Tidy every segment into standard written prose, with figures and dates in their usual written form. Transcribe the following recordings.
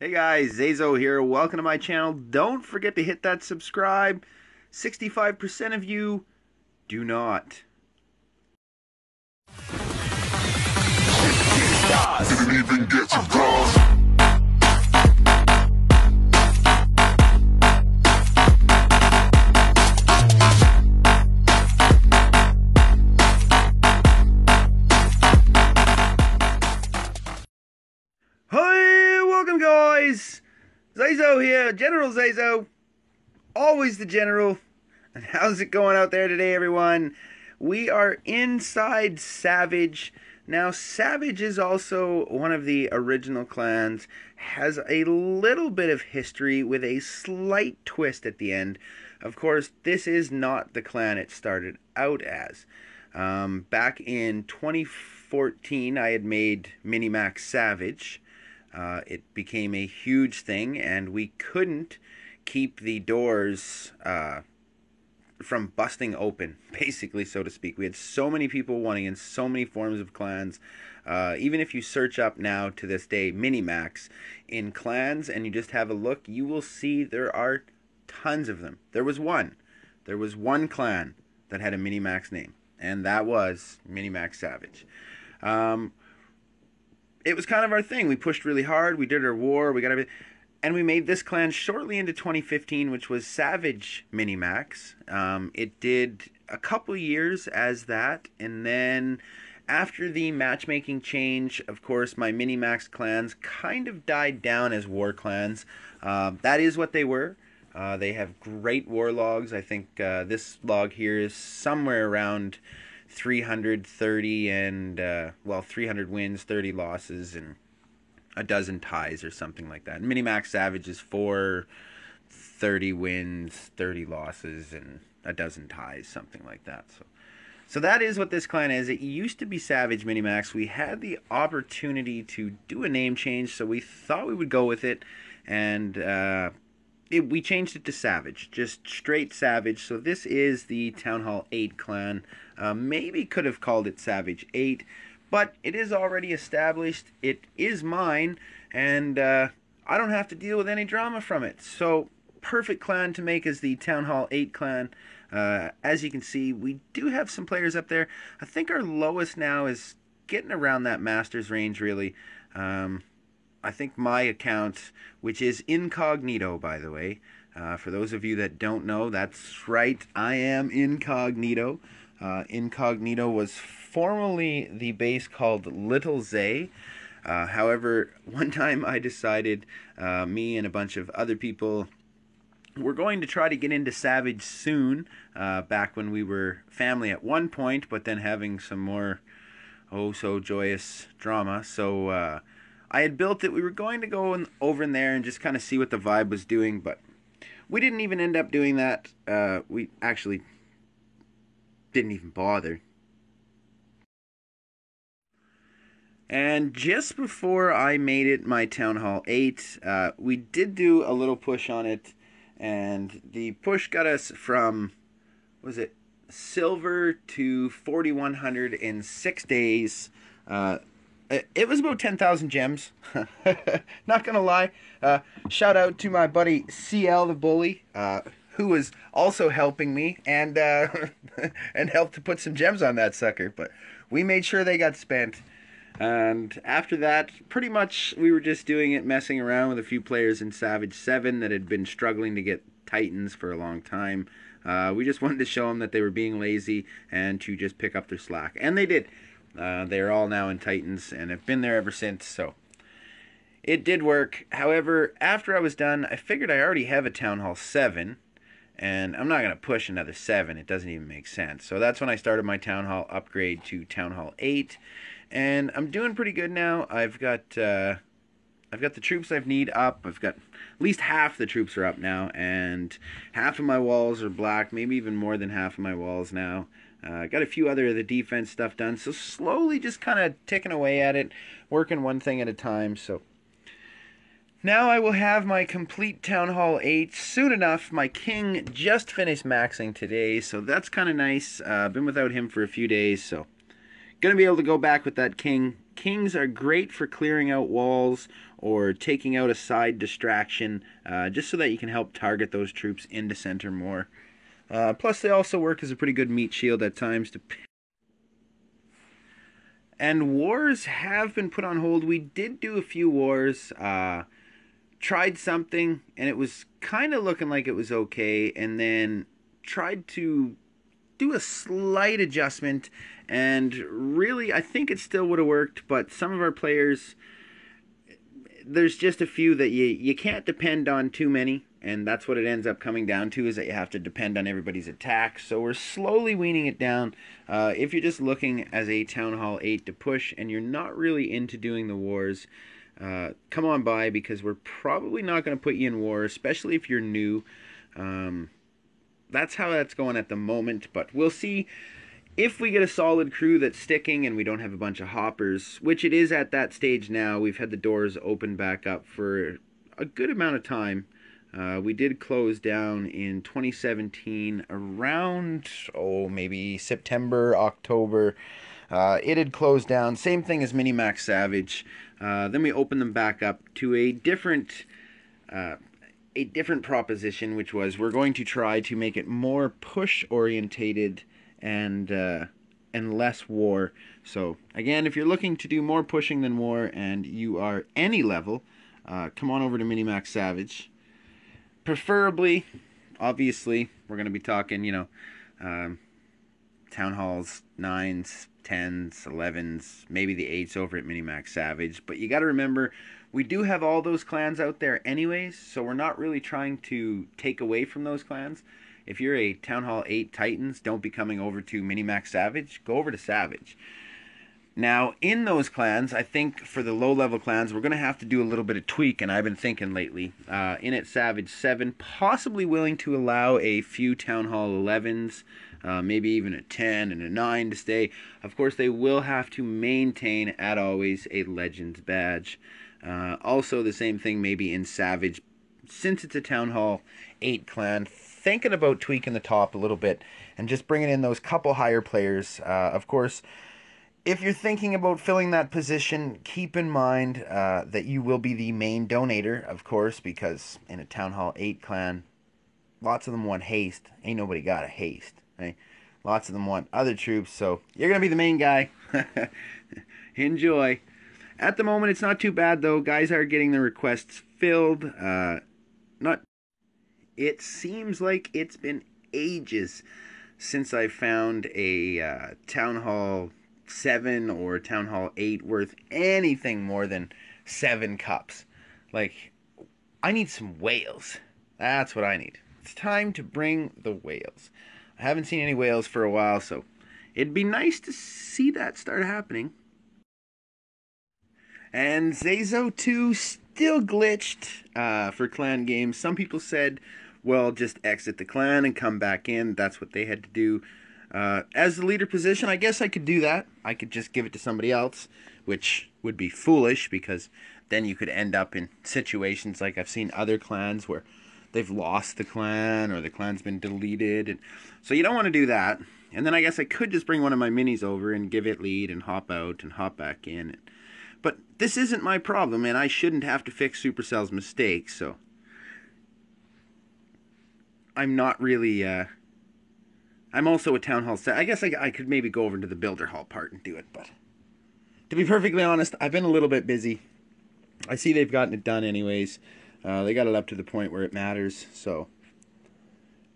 Hey guys, ZaiZoe here. Welcome to my channel. Don't forget to hit that subscribe. 65% of you do not. Didn't even get to cross. Hey, welcome guys. ZaiZoe here, General ZaiZoe. Always the General. And how's it going out there today, everyone? We are inside Savage. Now, Savage is also one of the original clans, has a little bit of history with a slight twist at the end. Of course, this is not the clan it started out as. Back in 2014, I had made Minimax Savage. It became a huge thing, and we couldn't keep the doors from busting open, basically, so to speak. We had so many people wanting in so many forms of clans. Even if you search up now to this day Minimax in clans and you just have a look, you will see there are tons of them. There was one clan that had a Minimax name, and that was Minimax Savage. It was kind of our thing. We pushed really hard. We did our war. We got everything. And we made this clan shortly into 2015, which was Savage Minimax. It did a couple years as that. And then after the matchmaking change, of course, my Minimax clans kind of died down as war clans. That is what they were. They have great war logs. I think this log here is somewhere around 330 and, 300 wins, 30 losses, and a dozen ties or something like that. Minimax Savage is 430 wins, 30 losses, and a dozen ties, something like that. So that is what this clan is. It used to be Savage Minimax. We had the opportunity to do a name change, so we thought we would go with it, and we changed it to Savage, just straight Savage. So this is the Town Hall 8 clan. Maybe could have called it Savage 8, but it is already established. It is mine, and I don't have to deal with any drama from it. So perfect clan to make is the Town Hall 8 clan. As you can see, we do have some players up there. I think our lowest now is getting around that Masters range, really. I think my account, which is incognito, by the way, for those of you that don't know, that's right, I am incognito. Incognito was formerly the base called Little Zay. However, one time I decided, me and a bunch of other people, we're going to try to get into Savage soon, back when we were family at one point, but then having some more oh-so-joyous drama. So I had built it. We were going to go over in there and just kind of see what the vibe was doing, but we didn't even end up doing that. We actually didn't even bother. And just before I made it my Town Hall 8, we did do a little push on it, and the push got us from, was it silver to 4100 in 6 days. It was about 10,000 gems. Not gonna lie. Shout out to my buddy CL the Bully, who was also helping me and and helped to put some gems on that sucker. But we made sure they got spent. And after that, pretty much we were just doing it, messing around with a few players in Savage 7 that had been struggling to get Titans for a long time. We just wanted to show them that they were being lazy and to just pick up their slack. And they did. They're all now in Titans and have been there ever since, so it did work. However, after I was done, I figured I already have a Town Hall 7, and I'm not going to push another 7. It doesn't even make sense. So that's when I started my Town Hall upgrade to Town Hall 8, and I'm doing pretty good now. I've got the troops I need up. I've got at least half the troops are up now, and half of my walls are black, maybe even more than half of my walls now. Got a few other of the defense stuff done, so slowly just kind of ticking away at it, working one thing at a time. So now I will have my complete Town Hall 8 soon enough. My king just finished maxing today, so that's kind of nice. Been without him for a few days, so gonna be able to go back with that king. Kings are great for clearing out walls or taking out a side distraction, just so that you can help target those troops into center more. Plus, they also work as a pretty good meat shield at times. And wars have been put on hold. We did do a few wars, tried something, and it was kind of looking like it was okay, and then tried to do a slight adjustment, and really I think it still would have worked, but some of our players, there's just a few that you can't depend on too many, and that's what it ends up coming down to, is that you have to depend on everybody's attacks. So we're slowly weaning it down. If you're just looking as a Town Hall 8 to push and you're not really into doing the wars, come on by, because we're probably not going to put you in war, especially if you're new. That's how that's going at the moment, but we'll see if we get a solid crew that's sticking and we don't have a bunch of hoppers, which it is at that stage now. We've had the doors open back up for a good amount of time. We did close down in 2017 around, maybe September, October. It had closed down. Same thing as Minimax Savage. Then we opened them back up to a different proposition, which was we're going to try to make it more push orientated and less war. So again, if you're looking to do more pushing than war and you are any level, come on over to Minimax Savage. Preferably, obviously, we're going to be talking, Town Halls 9s, 10s, 11s, maybe the 8s over at Minimax Savage. But you got to remember, we do have all those clans out there anyways, so we're not really trying to take away from those clans. If you're a Town Hall 8 Titans, don't be coming over to Minimax Savage. Go over to Savage. Now, in those clans, I think for the low-level clans, we're going to have to do a little bit of tweak, and I've been thinking lately. In at Savage 7, possibly willing to allow a few Town Hall 11s, maybe even a 10 and a 9 to stay. Of course, they will have to maintain, at always, a Legends badge. Also, the same thing maybe in Savage. Since it's a Town Hall 8 clan, thinking about tweaking the top a little bit and just bringing in those couple higher players. Of course, if you're thinking about filling that position, keep in mind that you will be the main donator, of course, because in a Town Hall 8 clan, lots of them want haste. Ain't nobody got a haste, right? Lots of them want other troops, so you're going to be the main guy. Enjoy. At the moment, it's not too bad, though. Guys are getting their requests filled. It seems like it's been ages since I found a Town Hall 7 or Town Hall 8 worth anything more than 7 cups. Like, I need some whales. That's what I need. It's time to bring the whales. I haven't seen any whales for a while, so it'd be nice to see that start happening. And ZaiZoe 2 still glitched for clan games. Some people said, well, just exit the clan and come back in. That's what they had to do. As the leader position, I guess I could do that. I could just give it to somebody else, which would be foolish, because then you could end up in situations like I've seen other clans where they've lost the clan or the clan's been deleted. And so you don't want to do that. And then I guess I could just bring one of my minis over and give it lead and hop out and hop back in. But this isn't my problem, and I shouldn't have to fix Supercell's mistakes, so I'm not really, I'm also a Town Hall set. I guess I could maybe go over to the Builder Hall part and do it, but to be perfectly honest, I've been a little bit busy. I see they've gotten it done anyways. They got it up to the point where it matters, so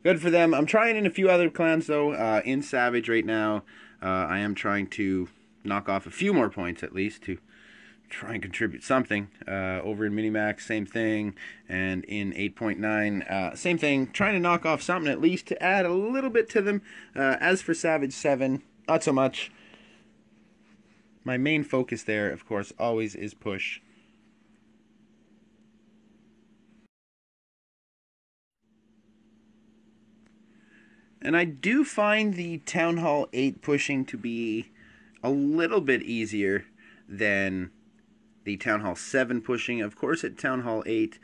good for them. I'm trying in a few other clans, though. In Savage right now, I am trying to knock off a few more points, at least, to try and contribute something. Over in Minimax, same thing, and in 8.9, same thing, trying to knock off something at least to add a little bit to them. As for Savage 7, not so much. My main focus there, of course, always is push. And I do find the Town Hall 8 pushing to be a little bit easier than the Town Hall 7 pushing. Of course, at Town Hall 8,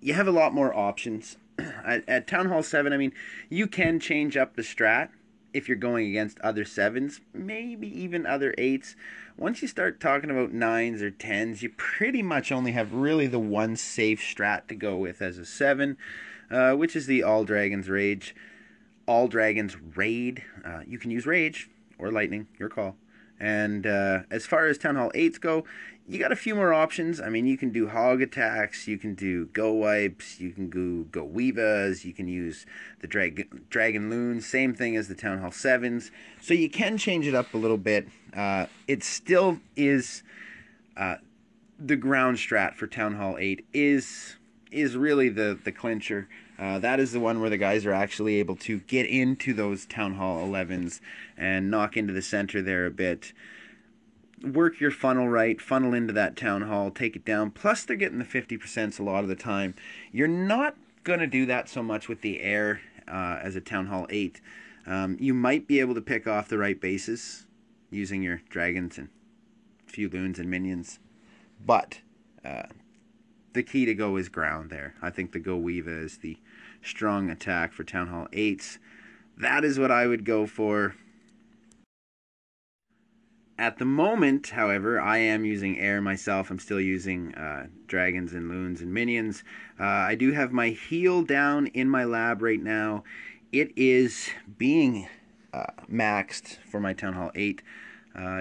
you have a lot more options. At Town Hall 7, I mean, you can change up the strat, if you're going against other 7s, maybe even other 8s. Once you start talking about 9s or 10s, you pretty much only have really the one safe strat to go with as a 7, which is the All Dragons Rage. All Dragons Raid. You can use Rage or Lightning, your call. And as far as Town Hall 8s go, you got a few more options. I mean, you can do hog attacks, you can do go wipes, you can go weavas, you can use the dragon loons, same thing as the Town Hall 7s. So you can change it up a little bit. It still is the ground strat for Town Hall 8 is really the clincher. That is the one where the guys are actually able to get into those Town Hall 11s and knock into the center there a bit. Work your funnel right, funnel into that Town Hall, take it down. Plus, they're getting the 50% a lot of the time. You're not going to do that so much with the air as a Town Hall 8. You might be able to pick off the right bases using your dragons and a few loons and minions. But the key to go is ground there. I think the Go Weava is the strong attack for Town Hall 8s. That is what I would go for. At the moment, however, I am using air myself. I'm still using dragons and loons and minions. I do have my heal down in my lab right now. It is being maxed for my Town Hall 8.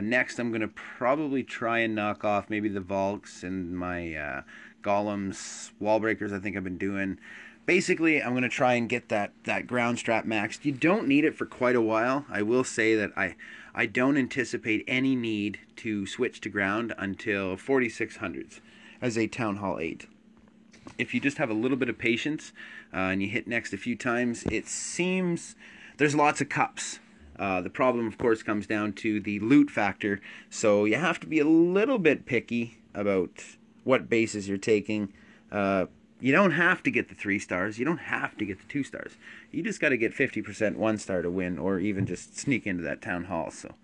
Next, I'm going to probably try and knock off maybe the Valks and my golems, wall breakers I think I've been doing. Basically, I'm going to try and get that ground strat maxed. You don't need it for quite a while. I will say that I don't anticipate any need to switch to ground until 4600s as a Town Hall 8. If you just have a little bit of patience and you hit next a few times, it seems there's lots of cups. The problem, of course, comes down to the loot factor, so you have to be a little bit picky about what bases you're taking. You don't have to get the 3 stars. You don't have to get the 2 stars. You just got to get 50% 1 star to win, or even just sneak into that Town Hall. So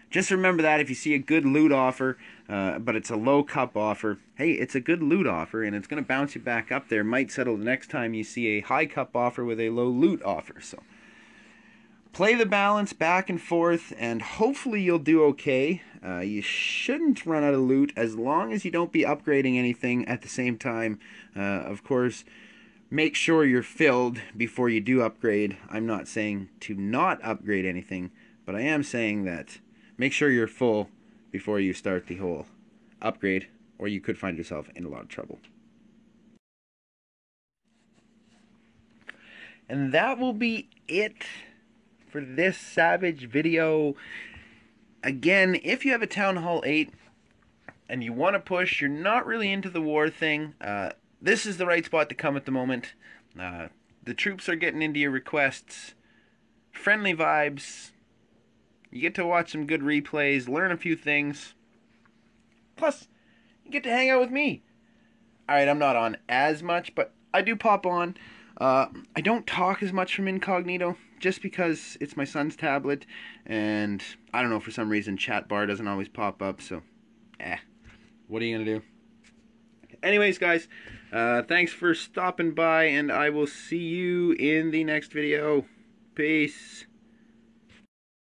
just remember that if you see a good loot offer, but it's a low cup offer, hey, it's a good loot offer, and it's going to bounce you back up there. Might settle the next time you see a high cup offer with a low loot offer. So play the balance back and forth, and hopefully you'll do okay. You shouldn't run out of loot as long as you don't be upgrading anything at the same time. Of course, make sure you're filled before you do upgrade. I'm not saying to not upgrade anything, but I am saying that make sure you're full before you start the whole upgrade, or you could find yourself in a lot of trouble. And that will be it for this Savage video. Again, if you have a Town Hall 8 and you want to push, you're not really into the war thing, this is the right spot to come at the moment. The troops are getting into your requests, friendly vibes, you get to watch some good replays, learn a few things, plus you get to hang out with me. Alright, I'm not on as much, but I do pop on. I don't talk as much from incognito, just because it's my son's tablet, and I don't know, for some reason chat bar doesn't always pop up, so what are you gonna do? Anyways, guys, thanks for stopping by, and I will see you in the next video. Peace.